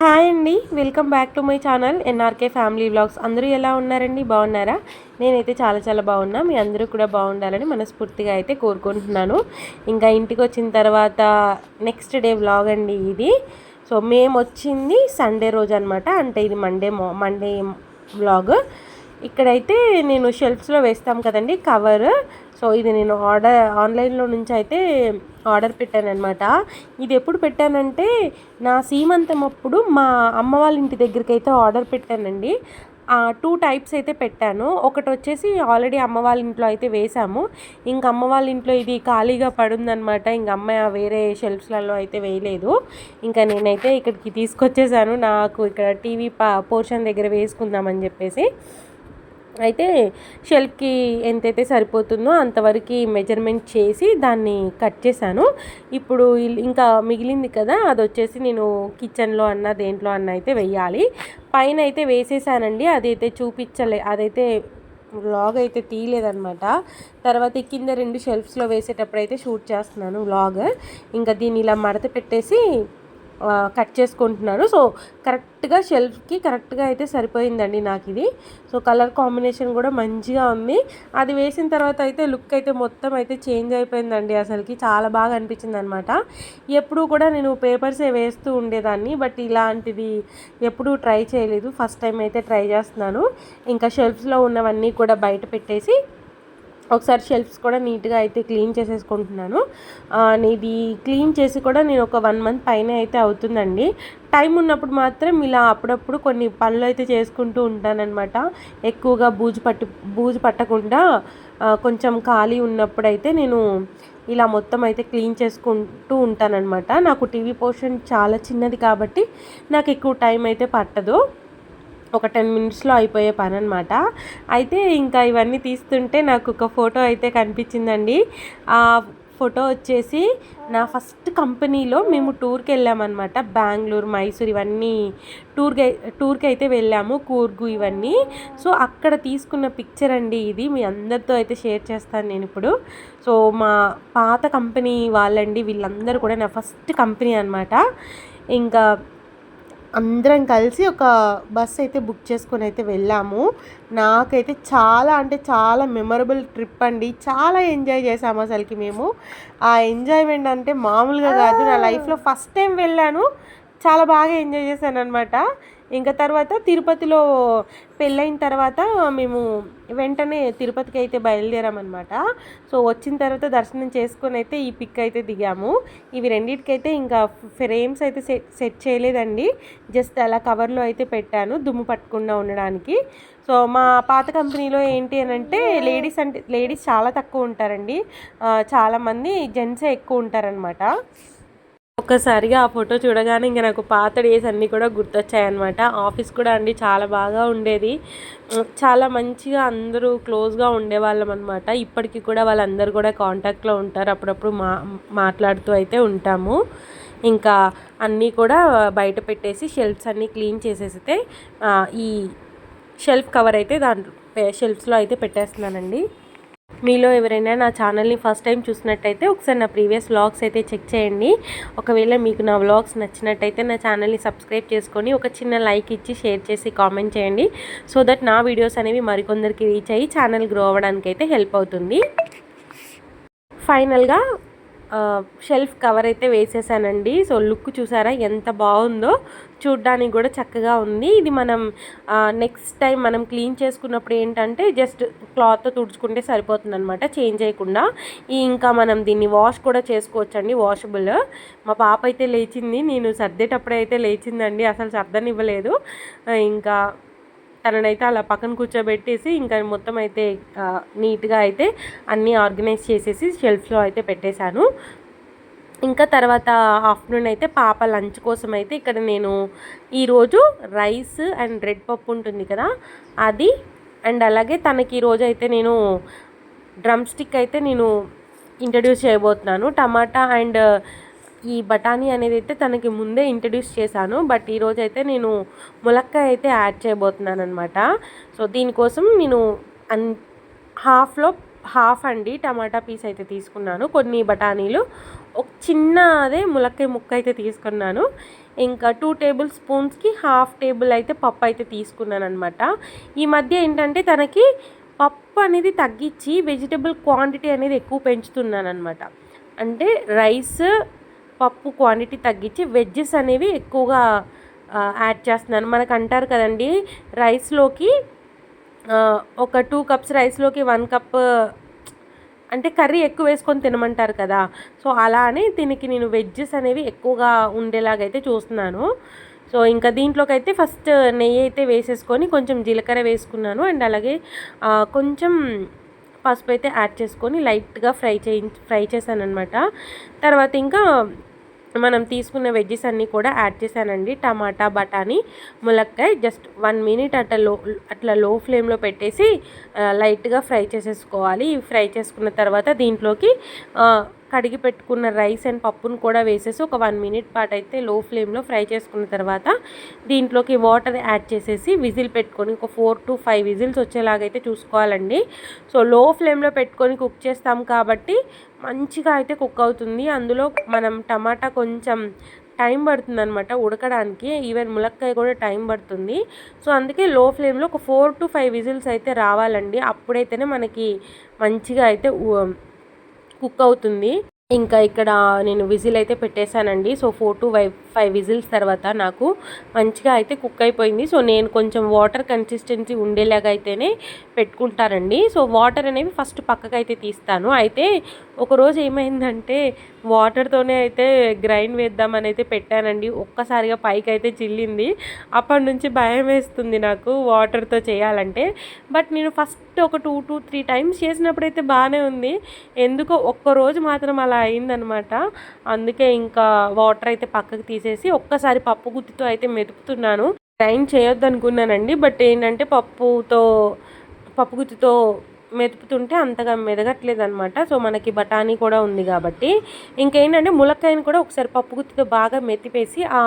Hi అండి, welcome back to my channel NRK family vlogs. అందరూ ఎలా ఉన్నారండి? బాగున్నారా? నేనైతే చాలా చాలా బాగున్నా. మీ అందరూ కూడా బాగుండాలని మనస్ఫూర్తిగా అయితే కోరుకుంటున్నాను. ఇంకా ఇంటికి వచ్చిన తర్వాత నెక్స్ట్ డే వ్లాగ్ అండి ఇది. సో మేము వచ్చింది సండే రోజు అనమాట. అంటే ఇది మండే వ్లాగ్. ఇక్కడైతే నేను షెల్ఫ్స్లో వేస్తాం కదండి కవర్. సో ఇది నేను ఆన్లైన్లో నుంచి అయితే ఆర్డర్ పెట్టానమాట. ఇది ఎప్పుడు పెట్టానంటే నా సీమంతం అప్పుడు మా అమ్మ వాళ్ళ ఇంటి దగ్గరికి అయితే ఆర్డర్ పెట్టానండి. 2 టైప్స్ అయితే పెట్టాను. ఒకటి వచ్చేసి ఆల్రెడీ అమ్మ వాళ్ళ ఇంట్లో అయితే వేసాము. ఇంక అమ్మ వాళ్ళ ఇంట్లో ఇది ఖాళీగా పడుందనమాట. ఇంక అమ్మ వేరే షెల్ఫ్స్లలో అయితే వేయలేదు. ఇంకా నేనైతే ఇక్కడికి తీసుకొచ్చేసాను. నాకు ఇక్కడ టీవీ పోర్షన్ దగ్గర వేసుకుందామని చెప్పేసి అయితే షెల్ఫ్కి ఎంతైతే సరిపోతుందో అంతవరకు మెజర్మెంట్ చేసి దాన్ని కట్ చేశాను. ఇప్పుడు ఇంకా మిగిలింది కదా, అది వచ్చేసి నేను కిచెన్లో దేంట్లో అయితే వెయ్యాలి. పైన అయితే వేసేసానండి. అదైతే అదైతే వ్లాగ్ అయితే తీయలేదనమాట. తర్వాత కింద 2 షెల్ఫ్స్లో వేసేటప్పుడు అయితే షూట్ చేస్తున్నాను వ్లాగ్. ఇంకా దీన్ని ఇలా మడత పెట్టేసి కట్ చేసుకుంటున్నాను. సో కరెక్ట్గా షెల్ఫ్కి కరెక్ట్గా అయితే సరిపోయిందండి నాకు ఇది. సో కలర్ కాంబినేషన్ కూడా మంచిగా ఉంది. అది వేసిన తర్వాత అయితే లుక్ అయితే మొత్తం అయితే చేంజ్ అయిపోయిందండి. అసలుకి చాలా బాగా అనిపించింది అనమాట. ఎప్పుడూ కూడా నేను పేపర్సే వేస్తూ ఉండేదాన్ని, బట్ ఇలాంటిది ఎప్పుడూ ట్రై చేయలేదు. ఫస్ట్ టైం అయితే ట్రై చేస్తున్నాను. ఇంకా షెల్ఫ్స్లో ఉన్నవన్నీ కూడా బయట పెట్టేసి ఒకసారి షెల్ఫ్స్ కూడా నీట్గా అయితే క్లీన్ చేసేసుకుంటున్నాను. ఇది క్లీన్ చేసి కూడా నేను ఒక 1 మంత్ పైన అయితే అవుతుందండి. టైం ఉన్నప్పుడు మాత్రం ఇలా అప్పుడప్పుడు కొన్ని పనులు అయితే చేసుకుంటూ ఉంటానన్నమాట. ఎక్కువగా బూజు పట్టకుండా కొంచెం ఖాళీ ఉన్నప్పుడైతే నేను ఇలా మొత్తం అయితే క్లీన్ చేసుకుంటూ ఉంటానన్నమాట. నాకు టీవీ పోర్షన్ చాలా చిన్నది కాబట్టి నాకు ఎక్కువ టైం అయితే పట్టదు. ఒక 10 మినిట్స్లో అయిపోయే పని అనమాట. అయితే ఇంకా ఇవన్నీ తీస్తుంటే నాకు ఒక ఫోటో అయితే కనిపించిందండి. ఆ ఫోటో వచ్చేసి నా ఫస్ట్ కంపెనీలో మేము టూర్కి వెళ్ళామన్నమాట. బెంగళూరు, మైసూర్ ఇవన్నీ టూర్కి అయితే వెళ్ళాము. కూర్గు ఇవన్నీ. సో అక్కడ తీసుకున్న పిక్చర్ అండి ఇది. మీ అందరితో అయితే షేర్ చేస్తాను నేను ఇప్పుడు. సో మా పాత కంపెనీ వాళ్ళండి వీళ్ళందరూ కూడా. నా ఫస్ట్ కంపెనీ అనమాట. ఇంకా అందరం కలిసి ఒక బస్ అయితే బుక్ చేసుకొని అయితే వెళ్ళాము. నాకైతే చాలా అంటే చాలా మెమరబుల్ ట్రిప్ అండి. చాలా ఎంజాయ్ చేసాము అసలుకి మేము. ఆ ఎంజాయ్మెంట్ అంటే మామూలుగా కాదు. నా లైఫ్లో ఫస్ట్ టైం వెళ్ళాను. చాలా బాగా ఎంజాయ్ చేశాను అనమాట. ఇంకా తర్వాత తిరుపతిలో పెళ్ళైన తర్వాత మేము వెంటనే తిరుపతికి అయితే బయలుదేరామన్నమాట. సో వచ్చిన తర్వాత దర్శనం చేసుకొని అయితే ఈ పిక్ అయితే దిగాము. ఇవి రెండింటికైతే ఇంకా ఫ్రేమ్స్ అయితే సెట్ చేయలేదండి. జస్ట్ అలా కవర్లో అయితే పెట్టాను దుమ్ము పట్టకుండా ఉండడానికి. సో మా పాత కంపెనీలో ఏంటి అని అంటే లేడీస్ చాలా తక్కువ ఉంటారండి. చాలామంది జెంట్సే ఎక్కువ ఉంటారనమాట. ఒక్కసారిగా ఆ ఫోటో చూడగానే ఇంకా నాకు పాత డేస్ అన్నీ కూడా గుర్తొచ్చాయన్నమాట. ఆఫీస్ కూడా అండి చాలా బాగా ఉండేది. చాలా మంచిగా అందరూ క్లోజ్గా ఉండేవాళ్ళం అనమాట. ఇప్పటికీ కూడా వాళ్ళందరూ కూడా కాంటాక్ట్లో ఉంటారు. అప్పుడప్పుడు మాట్లాడుతూ అయితే ఉంటాము. ఇంకా అన్నీ కూడా బయట పెట్టేసి షెల్ఫ్స్ అన్నీ క్లీన్ చేసేస్తే ఈ షెల్ఫ్ కవర్ అయితే షెల్ఫ్స్లో అయితే పెట్టేస్తున్నానండి. మీలో ఎవరైనా నా ఛానల్ని ఫస్ట్ టైం చూసినట్టయితే ఒకసారి నా ప్రీవియస్ వ్లాగ్స్ అయితే చెక్ చేయండి. ఒకవేళ మీకు నా వ్లాగ్స్ నచ్చినట్టయితే నా ఛానల్ని సబ్స్క్రైబ్ చేసుకొని ఒక చిన్న లైక్ ఇచ్చి షేర్ చేసి కామెంట్ చేయండి. సో దట్ నా వీడియోస్ అనేవి మరికొందరికి రీచ్ అయ్యి ఛానల్ గ్రో అవ్వడానికి అయితే హెల్ప్ అవుతుంది. ఫైనల్గా షెల్ఫ్ కవర్ అయితే వేసేసానండి. సో లుక్ చూసారా ఎంత బాగుందో. చూడ్డానికి కూడా చక్కగా ఉంది. ఇది మనం నెక్స్ట్ టైం మనం క్లీన్ చేసుకున్నప్పుడు ఏంటంటే జస్ట్ క్లాత్తో తుడుచుకుంటే సరిపోతుంది అనమాట, చేంజ్ చేయకుండా. ఇంకా మనం దీన్ని వాష్ కూడా చేసుకోవచ్చండి, వాషబుల్. మా పాప అయితే లేచింది, నేను సర్దేటప్పుడే అయితే లేచిందండి. అసలు సర్దనివ్వలేదు. ఇంకా తననైతే అలా పక్కన కూర్చోబెట్టేసి ఇంకా మొత్తం అయితే నీట్గా అయితే అన్నీ ఆర్గనైజ్ చేసేసి షెల్ఫ్లో అయితే పెట్టేశాను. ఇంకా తర్వాత ఆఫ్టర్నూన్ అయితే పాప లంచ్ కోసం అయితే ఇక్కడ నేను ఈరోజు రైస్ అండ్ రెడ్ పప్పు ఉంటుంది కదా అది, అండ్ అలాగే తనకి ఈరోజు అయితే నేను డ్రమ్ స్టిక్ అయితే నేను ఇంట్రడ్యూస్ చేయబోతున్నాను. టమాటా అండ్ ఈ బఠానీ అనేది అయితే తనకి ముందే ఇంట్రడ్యూస్ చేశాను. బట్ ఈరోజు అయితే నేను ములక్కాయ అయితే యాడ్ చేయబోతున్నాను అనమాట. సో దీనికోసం నేను హాఫ్లో హాఫ్ అండి టమాటా పీస్ అయితే తీసుకున్నాను, కొన్ని బఠానీలు, ఒక చిన్న అదే ములక్కాయ ముక్క అయితే తీసుకున్నాను, ఇంకా 2 టేబుల్ స్పూన్స్కి హాఫ్ టేబుల్ అయితే పప్పు అయితే తీసుకున్నాను అనమాట. ఈ మధ్య ఏంటంటే తనకి పప్పు అనేది తగ్గించి వెజిటబుల్ క్వాంటిటీ అనేది ఎక్కువ పెంచుతున్నాను అనమాట. అంటే రైస్ పప్పు క్వాంటిటీ తగ్గించి వెజ్జెస్ అనేవి ఎక్కువగా యాడ్ చేస్తున్నాను. మనకు అంటారు కదండి, రైస్లోకి ఒక 2 కప్స్ రైస్లోకి 1 కప్ అంటే కర్రీ ఎక్కువ వేసుకొని తినమంటారు కదా. సో అలా అని దీనికి నేను వెజ్జెస్ అనేవి ఎక్కువగా ఉండేలాగైతే చూస్తున్నాను. సో ఇంకా దీంట్లోకి అయితే ఫస్ట్ నెయ్యి అయితే వేసేసుకొని కొంచెం జీలకర్ర వేసుకున్నాను, అండ్ అలాగే కొంచెం పసుపు అయితే యాడ్ చేసుకొని లైట్గా ఫ్రై చేశాను అనమాట. తర్వాత ఇంకా మనం తీసుకున్న వెజ్జెస్ అన్నీ కూడా యాడ్ చేశానండి. టమాటా, బఠానీ, ములక్కాయ జస్ట్ 1 మినిట్ అట్లా లో ఫ్లేమ్లో పెట్టేసి లైట్గా ఫ్రై చేసేసుకోవాలి. ఫ్రై చేసుకున్న తర్వాత దీంట్లోకి కడిగి పెట్టుకున్న రైస్ అండ్ పప్పును కూడా వేసేసి ఒక 1 మినిట్ పాటు అయితే లో ఫ్లేమ్లో ఫ్రై చేసుకున్న తర్వాత దీంట్లోకి వాటర్ యాడ్ చేసేసి విజిల్ పెట్టుకొని ఒక 4 to 5 విజిల్స్ వచ్చేలాగైతే చూసుకోవాలండి. సో లో ఫ్లేమ్లో పెట్టుకొని కుక్ చేస్తాం కాబట్టి మంచిగా అయితే కుక్ అవుతుంది. అందులో మనం టమాటా కొంచెం టైం పడుతుంది అనమాట ఉడకడానికి, ఈవెన్ ములక్కాయ కూడా టైం పడుతుంది. సో అందుకే లో ఫ్లేమ్లో ఒక 4 to 5 విజిల్స్ అయితే రావాలండి, అప్పుడైతేనే మనకి మంచిగా అయితే కుక్ అవుతుంది. ఇంకా ఇక్కడ నేను విజిల్ అయితే పెట్టేశానండి. సో 4 to 5 విజిల్స్ తర్వాత నాకు మంచిగా అయితే కుక్ అయిపోయింది. సో నేను కొంచెం వాటర్ కన్సిస్టెన్సీ ఉండేలాగా అయితేనే పెట్టుకుంటానండి. సో వాటర్ అనేవి ఫస్ట్ పక్కకైతే తీస్తాను. అయితే ఒకరోజు ఏమైందంటే వాటర్తోనే అయితే గ్రైండ్ వేద్దామని అయితే పెట్టానండి, ఒక్కసారిగా పైకి అయితే చిల్లింది. అప్పటి నుంచి భయం వేస్తుంది నాకు వాటర్తో చేయాలంటే. బట్ నేను ఫస్ట్ ఒక 2 to 3 టైమ్స్ చేసినప్పుడైతే బాగానే ఉంది, ఎందుకో ఒక్కరోజు మాత్రం అలా అయిందనమాట. అందుకే ఇంకా వాటర్ అయితే పక్కకు తీసేసి ఒక్కసారి పప్పు గుత్తితో అయితే మెదుపుతున్నాను. గ్రైండ్ చేయొద్దు అనుకున్నానండి, బట్ ఏంటంటే పప్పు గుత్తితో మెదుపుతుంటే అంతగా మెదగట్లేదు అనమాట. సో మనకి బఠానీ కూడా ఉంది కాబట్టి ఇంకేంటంటే ములక్కాయని కూడా ఒకసారి పప్పు గుత్తితో బాగా మెతిపేసి ఆ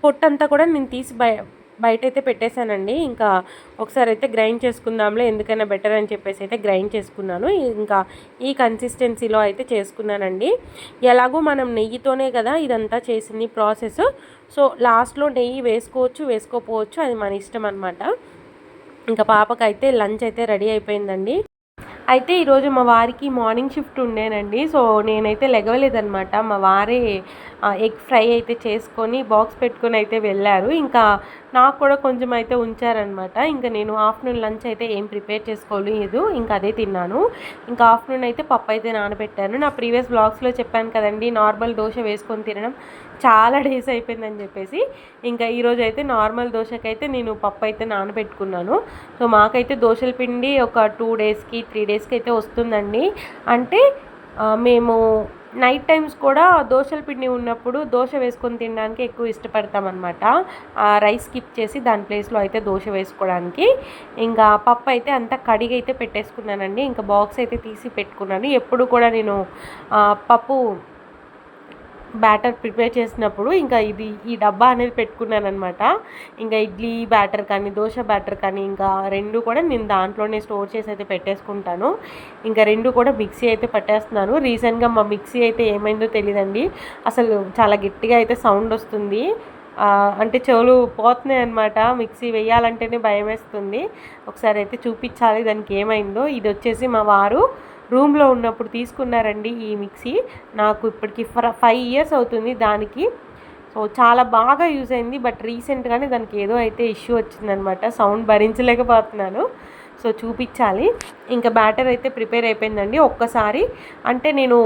పొట్టంతా కూడా నేను తీసి బయట అయితే పెట్టేశానండి. ఇంకా ఒకసారి అయితే గ్రైండ్ చేసుకుందాంలే, ఎందుకైనా బెటర్ అని చెప్పేసి అయితే గ్రైండ్ చేసుకున్నాను. ఇంకా ఈ కన్సిస్టెన్సీలో అయితే చేసుకున్నానండి. ఎలాగో మనం నెయ్యితోనే కదా ఇదంతా చేసింది ప్రాసెస్. సో లాస్ట్లో నెయ్యి వేసుకోవచ్చు, వేసుకోపోవచ్చు, అది మన ఇష్టం అనమాట. ఇంకా పాపకైతే లంచ్ అయితే రెడీ అయిపోయిందండి. అయితే ఈరోజు మా వారికి మార్నింగ్ షిఫ్ట్ ఉండేనండి. సో నేనైతే లెగవలేదనమాట. మా వారే ఎగ్ ఫ్రై అయితే చేసుకొని బాక్స్ పెట్టుకొని అయితే వెళ్ళారు. ఇంకా నాకు కూడా కొంచెం అయితే ఉంచారనమాట. ఇంకా నేను ఆఫ్టర్నూన్ లంచ్ అయితే ఏం ప్రిపేర్ చేసుకోలేదు, ఇంకా అదే తిన్నాను. ఇంకా ఆఫ్టర్నూన్ అయితే పప్పు అయితే నానబెట్టాను. నా ప్రీవియస్ బ్లాగ్స్లో చెప్పాను కదండి, నార్మల్ దోశ వేసుకొని తినడం చాలా డేస్ అయిపోయిందని చెప్పేసి. ఇంకా ఈరోజు అయితే నార్మల్ దోశకైతే నేను పప్పు అయితే నానబెట్టుకున్నాను. సో మాకైతే దోశల పిండి ఒక 2 డేస్కి 3 డేస్కి అయితే వస్తుందండి. అంటే మేము నైట్ టైమ్స్ కూడా దోశల పిండి ఉన్నప్పుడు దోశ వేసుకొని తినడానికి ఎక్కువ ఇష్టపడతామన్నమాట. రైస్ స్కిప్ చేసి దాని ప్లేస్లో అయితే దోశ వేసుకోవడానికి. ఇంకా పప్పు అయితే అంతా కడిగి అయితే పెట్టేసుకున్నానండి. ఇంకా బాక్స్ అయితే తీసి పెట్టుకున్నాను. ఎప్పుడు కూడా నేను పప్పు బ్యాటర్ ప్రిపేర్ చేసినప్పుడు ఇంకా ఈ డబ్బా అనేది పెట్టుకున్నాను అనమాట. ఇంకా ఇడ్లీ బ్యాటర్ కానీ దోశ బ్యాటర్ కానీ ఇంకా రెండు కూడా నేను దాంట్లోనే స్టోర్ చేసి అయితే పెట్టేసుకుంటాను. ఇంకా రెండు కూడా మిక్సీ అయితే పట్టేస్తున్నాను. రీసెంట్గా మా మిక్సీ అయితే ఏమైందో తెలియదండి, అసలు చాలా గట్టిగా అయితే సౌండ్ వస్తుంది. అంటే చెవులు పోతున్నాయి అనమాట. మిక్సీ వేయాలంటేనే భయం వేస్తుంది. ఒకసారి అయితే చూపించాలి దానికి ఏమైందో. ఇది వచ్చేసి మా వారు రూమ్లో ఉన్నప్పుడు తీసుకున్నారండి ఈ మిక్సీ. నాకు ఇప్పటికి 5 years అవుతుంది దానికి. సో చాలా బాగా యూజ్ అయింది. బట్ రీసెంట్గానే దానికి ఏదో అయితే ఇష్యూ వచ్చిందనమాట, సౌండ్ భరించలేకపోతున్నాను. సో చూపించాలి. ఇంకా బ్యాటర్ అయితే ప్రిపేర్ అయిపోయిందండి. ఒక్కసారి అంటే నేను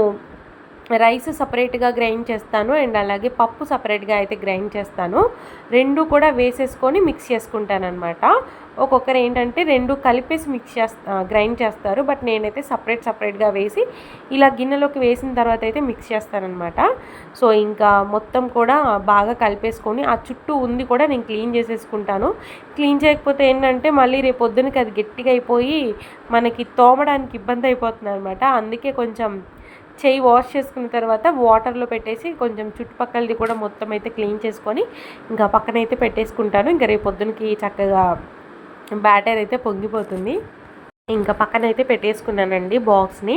రైస్ సపరేట్గా గ్రైండ్ చేస్తాను, అండ్ అలాగే పప్పు సపరేట్గా అయితే గ్రైండ్ చేస్తాను. రెండు కూడా వేసేసుకొని మిక్స్ చేసుకుంటాను అనమాట. ఒక్కొక్కరు ఏంటంటే రెండు కలిపేసి గ్రైండ్ చేస్తారు, బట్ నేనైతే సపరేట్గా వేసి ఇలా గిన్నెలోకి వేసిన తర్వాత అయితే మిక్స్ చేస్తానమాట. సో ఇంకా మొత్తం కూడా బాగా కలిపేసుకొని ఆ చుట్టూ ఉంది కూడా నేను క్లీన్ చేసేసుకుంటాను. క్లీన్ చేయకపోతే ఏంటంటే మళ్ళీ రేపు పొద్దునకి అది గట్టిగా అయిపోయి మనకి తోమడానికి ఇబ్బంది అయిపోతుంది అనమాట. అందుకే కొంచెం చెయ్యి వాష్ చేసుకున్న తర్వాత వాటర్లో పెట్టేసి కొంచెం చుట్టుపక్కలది కూడా మొత్తం అయితే క్లీన్ చేసుకొని ఇంకా పక్కనైతే పెట్టేసుకుంటాను. ఇంకా రేపు పొద్దునకి చక్కగా బ్యాటర్ అయితే పొంగిపోతుంది. ఇంకా పక్కనైతే పెట్టేసుకున్నానండి బాక్స్ని.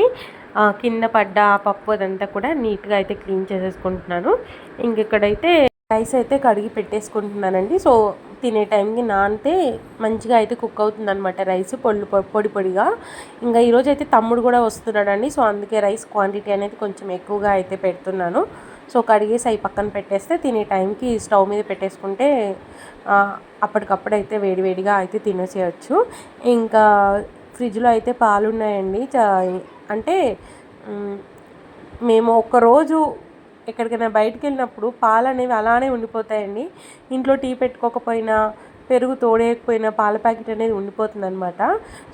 కింద పడ్డ పప్పు అదంతా కూడా నీట్గా అయితే క్లీన్ చేసేసుకుంటున్నాను. ఇక్కడైతే రైస్ అయితే కడిగి పెట్టేసుకుంటున్నానండి. సో తినే టైంకి నానితే మంచిగా అయితే కుక్ అవుతుంది అనమాట రైస్ పొడి పొడిగా. ఇంకా ఈరోజు అయితే తమ్ముడు కూడా వస్తున్నాడండి. సో అందుకే రైస్ క్వాంటిటీ అనేది కొంచెం ఎక్కువగా అయితే పెడుతున్నాను. సో కడిగేసి అవి పక్కన పెట్టేస్తే తినే టైంకి స్టవ్ మీద పెట్టేసుకుంటే అప్పటికప్పుడైతే వేడివేడిగా అయితే తినేసేయచ్చు. ఇంకా ఫ్రిడ్జ్లో అయితే పాలు ఉన్నాయండి. అంటే మేము ఒక్కరోజు ఎక్కడికైనా బయటికి వెళ్ళినప్పుడు పాలు అనేవి అలానే ఉండిపోతాయండి. ఇంట్లో టీ పెట్టుకోకపోయినా పెరుగు తోడేయకపోయినా పాల ప్యాకెట్ అనేది ఉండిపోతుంది అనమాట.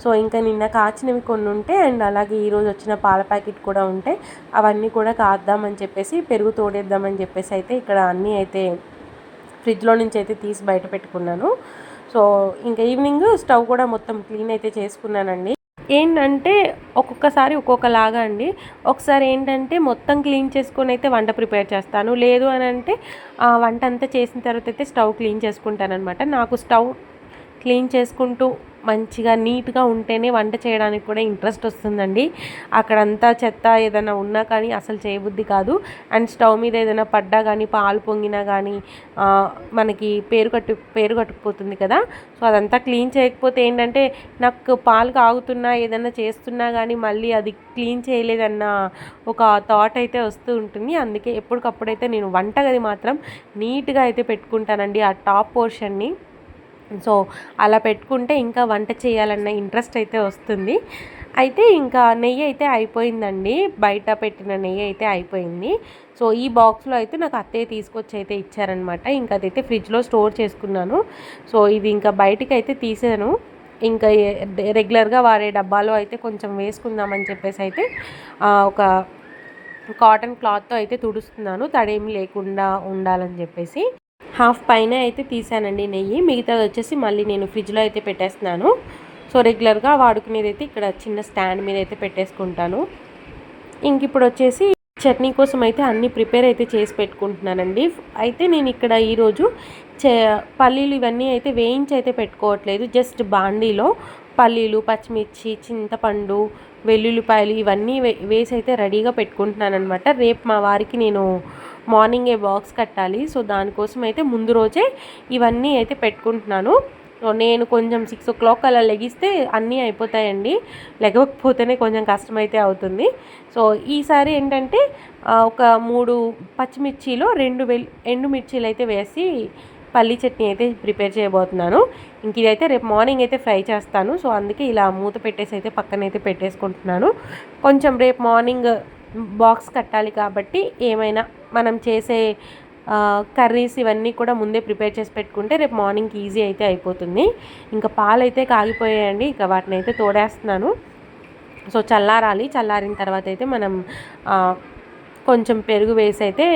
సో ఇంకా నిన్న కాచినవి కొన్ని ఉంటే అండ్ అలాగే ఈరోజు వచ్చిన పాల ప్యాకెట్ కూడా ఉంటే అవన్నీ కూడా కాద్దామని చెప్పేసి పెరుగు తోడేద్దామని చెప్పేసి అయితే ఇక్కడ అన్నీ అయితే ఫ్రిడ్జ్లో నుంచి అయితే తీసి బయట పెట్టుకున్నాను. సో ఇంకా ఈవినింగ్ స్టవ్ కూడా మొత్తం క్లీన్ అయితే చేసుకున్నానండి. ఏంటంటే ఒక్కొక్కసారి ఒక్కొక్కలాగా అండి. ఒకసారి ఏంటంటే మొత్తం క్లీన్ చేసుకొని అయితే వంట ప్రిపేర్ చేస్తాను. లేదు అని అంటే వంట అంతా చేసిన తర్వాత అయితే స్టవ్ క్లీన్ చేసుకుంటానమాట. నాకు స్టవ్ క్లీన్ చేసుకుంటూ మంచిగా నీట్గా ఉంటేనే వంట చేయడానికి కూడా ఇంట్రెస్ట్ వస్తుందండి. అక్కడంతా చెత్త ఏదైనా ఉన్నా కానీ అసలు చేయబుద్ధి కాదు. అండ్ స్టవ్ మీద ఏదైనా పడ్డా కానీ పాలు పొంగినా కానీ మనకి పేరు కట్టుకుపోతుంది కదా. సో అదంతా క్లీన్ చేయకపోతే ఏంటంటే నాకు పాలు కాగుతున్నా ఏదైనా చేస్తున్నా కానీ మళ్ళీ అది క్లీన్ చేయలేదన్న ఒక థాట్ అయితే వస్తూ ఉంటుంది. అందుకే ఎప్పటికప్పుడైతే నేను వంటగది మాత్రం నీట్గా అయితే పెట్టుకుంటానండి ఆ టాప్ పోర్షన్ని. సో అలా పెట్టుకుంటే ఇంకా వంట చేయాలన్న ఇంట్రెస్ట్ అయితే వస్తుంది. అయితే ఇంకా నెయ్యి అయితే అయిపోయిందండి. బయట పెట్టిన నెయ్యి అయితే అయిపోయింది. సో ఈ బాక్స్లో అయితే నాకు అత్తయ్య తీసుకొచ్చి అయితే ఇచ్చారనమాట. ఇంకా అదైతే ఫ్రిడ్జ్లో స్టోర్ చేసుకున్నాను. సో ఇది ఇంకా బయటికి అయితే తీసాను. ఇంకా రెగ్యులర్గా వాడే డబ్బాలో అయితే కొంచెం వేసుకుందామని చెప్పేసి అయితే ఒక కాటన్ క్లాత్తో అయితే తుడుస్తున్నాను, తడేమి లేకుండా ఉండాలని చెప్పేసి. హాఫ్ పైన అయితే తీసానండి నెయ్యి, మిగతాది వచ్చేసి మళ్ళీ నేను ఫ్రిడ్జ్లో అయితే పెట్టేస్తున్నాను. సో రెగ్యులర్గా వాడుకునేది అయితే ఇక్కడ చిన్న స్టాండ్ మీద అయితే పెట్టేసుకుంటాను. ఇంక ఇప్పుడు వచ్చేసి చట్నీ కోసం అయితే అన్నీ ప్రిపేర్ అయితే చేసి పెట్టుకుంటున్నానండి. అయితే నేను ఇక్కడ ఈరోజు పల్లీలు ఇవన్నీ అయితే వేయించి అయితే పెట్టుకోవట్లేదు. జస్ట్ బాండీలో పల్లీలు, పచ్చిమిర్చి, చింతపండు, వెల్లుల్లిపాయలు ఇవన్నీ వేసి అయితే రెడీగా పెట్టుకుంటున్నాను అనమాట. రేపు మా వారికి నేను మార్నింగే బాక్స్ కట్టాలి. సో దానికోసం అయితే ముందు రోజే ఇవన్నీ అయితే పెట్టుకుంటున్నాను. సో నేను కొంచెం 6 o'clock అలా లెగిస్తే అన్నీ అయిపోతాయండి. లేకపోతేనే కొంచెం కష్టమైతే అవుతుంది. సో ఈసారి ఏంటంటే ఒక 3 పచ్చిమిర్చిలో 2 ఎండుమిర్చీలు అయితే వేసి పల్లీ చట్నీ అయితే ప్రిపేర్ చేయబోతున్నాను. ఇంక ఇదైతే రేపు మార్నింగ్ అయితే ఫ్రై చేస్తాను. సో అందుకే ఇలా మూత పెట్టేసి అయితే పక్కనైతే పెట్టేసుకుంటున్నాను. కొంచెం రేపు మార్నింగ్ బాక్స్ కట్టాలి కాబట్టి ఏమైనా మనం చేసే కర్రీస్ ఇవన్నీ కూడా ముందే ప్రిపేర్ చేసి పెట్టుకుంటే రేపు మార్నింగ్కి ఈజీ అయితే అయిపోతుంది. ఇంకా పాలు అయితే కాగిపోయాయండి. ఇక వాటిని అయితే తోడేస్తున్నాను. సో చల్లారాలి. చల్లారిన తర్వాత అయితే మనం కొంచెం పెరుగు వేసి అయితే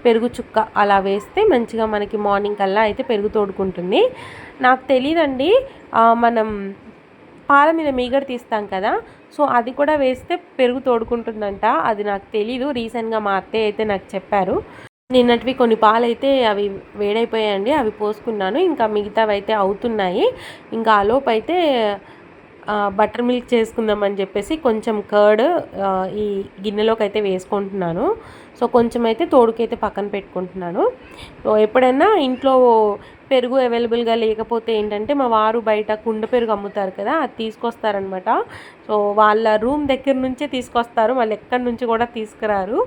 పెరుగు చుక్క అలా వేస్తే మంచిగా మనకి మార్నింగ్ కల్లా అయితే పెరుగు తోడుకుంటుంది. నాకు తెలియదండి, మనం పాల మీద మీగడ తీస్తాం కదా, సో అది కూడా వేస్తే పెరుగు తోడుకుంటుందంట. అది నాకు తెలీదు. రీసెంట్గా మా అత్తయ్య అయితే నాకు చెప్పారు. నిన్నటివి కొన్ని పాలు అయితే అవి వేడైపోయాయండి, అవి పోసుకున్నాను. ఇంకా మిగతావి అయితే అవుతున్నాయి. ఇంకా ఆలోపు అయితే బటర్ మిల్క్ చేసుకుందామని చెప్పేసి కొంచెం కర్డ్ ఈ గిన్నెలోకి అయితే వేసుకుంటున్నాను. సో కొంచెం అయితే తోడుకైతే పక్కన పెట్టుకుంటున్నాను. సో ఎప్పుడైనా ఇంట్లో పెరుగు అవైలబుల్గా లేకపోతే ఏంటంటే మా వారు బయట కుండ పెరుగు అమ్ముతారు కదా, అది తీసుకొస్తారనమాట. సో వాళ్ళ రూమ్ దగ్గర నుంచే తీసుకొస్తారు, మళ్ళీ ఎక్కడి నుంచి కూడా తీసుకురారు.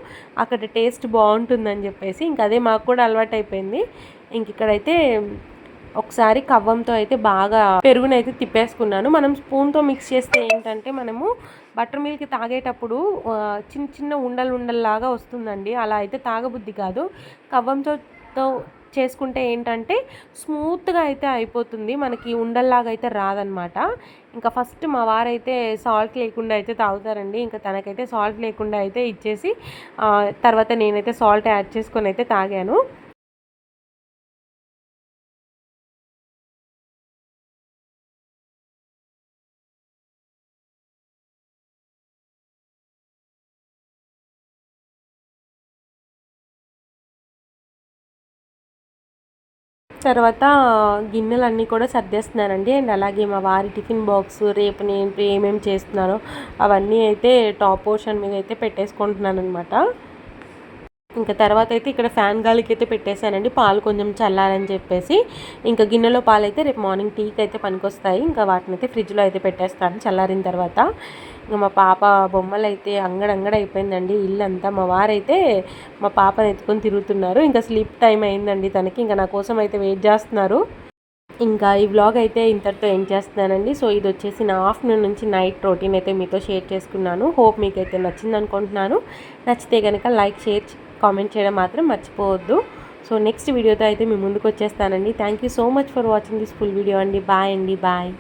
అక్కడ టేస్ట్ బాగుంటుందని చెప్పేసి ఇంక అదే మాకు కూడా అలవాటు అయిపోయింది. ఇంక ఇక్కడైతే ఒకసారి కవ్వంతో అయితే బాగా పెరుగునైతే తిప్పేసుకున్నాను. మనం స్పూన్తో మిక్స్ చేస్తే ఏంటంటే మనము బటర్ మిల్క్ తాగేటప్పుడు చిన్న చిన్న ఉండల్లాగా వస్తుందండి. అలా అయితే తాగబుద్ధి కాదు. కవ్వంతో చేసుకుంటే ఏంటంటే స్మూత్గా అయితే అయిపోతుంది, మనకి ఉండల్లాగా అయితే రాదనమాట. ఇంకా ఫస్ట్ మా వారైతే సాల్ట్ లేకుండా అయితే తాగుతారండి. ఇంకా తనకైతే సాల్ట్ లేకుండా అయితే ఇచ్చేసి తర్వాత నేనైతే సాల్ట్ యాడ్ చేసుకొని అయితే తాగాను. తర్వాత గిన్నెలన్నీ కూడా సర్దేస్తున్నానండి. అండ్ అలాగే మా వారి టిఫిన్ బాక్స్ రేపు నేను ఏమేమి చేస్తున్నానో అవన్నీ అయితే టాప్ పోర్షన్ మీద అయితే పెట్టేసుకుంటున్నాను అనమాట. ఇంకా తర్వాత అయితే ఇక్కడ ఫ్యాన్ గాలికి అయితే పెట్టేశానండి, పాలు కొంచెం చల్లారని చెప్పేసి. ఇంకా గిన్నెలో పాలు అయితే రేపు మార్నింగ్ టీకి అయితే పనికొస్తాయి. ఇంకా వాటిని అయితే ఫ్రిడ్జ్లో అయితే పెట్టేస్తాను చల్లారిన తర్వాత. ఇంకా మా పాప బొమ్మలు అయితే అంగడంగడ అయిపోయిందండి ఇల్లంతా. మా వారైతే మా పాపను ఎత్తుకొని తిరుగుతున్నారు. ఇంకా స్లీప్ టైం అయిందండి తనకి. ఇంకా నా కోసం అయితే వెయిట్ చేస్తున్నారు. ఇంకా ఈ వ్లాగ్ అయితే ఇంతటితో ఎండ్ చేస్తున్నానండి. సో ఇది వచ్చేసి నా ఆఫ్టర్నూన్ నుంచి నైట్ రొటీన్ అయితే మీతో షేర్ చేసుకున్నాను. హోప్ మీకైతే నచ్చింది అనుకుంటున్నాను. నచ్చితే కనుక లైక్, షేర్, కామెంట్ చేయడం మాత్రం మర్చిపోవద్దు. సో నెక్స్ట్ వీడియోతో అయితే మీ ముందుకు వచ్చేస్తానండి. Thank you so much for watching this full video అండి. బాయ్ అండి, బాయ్.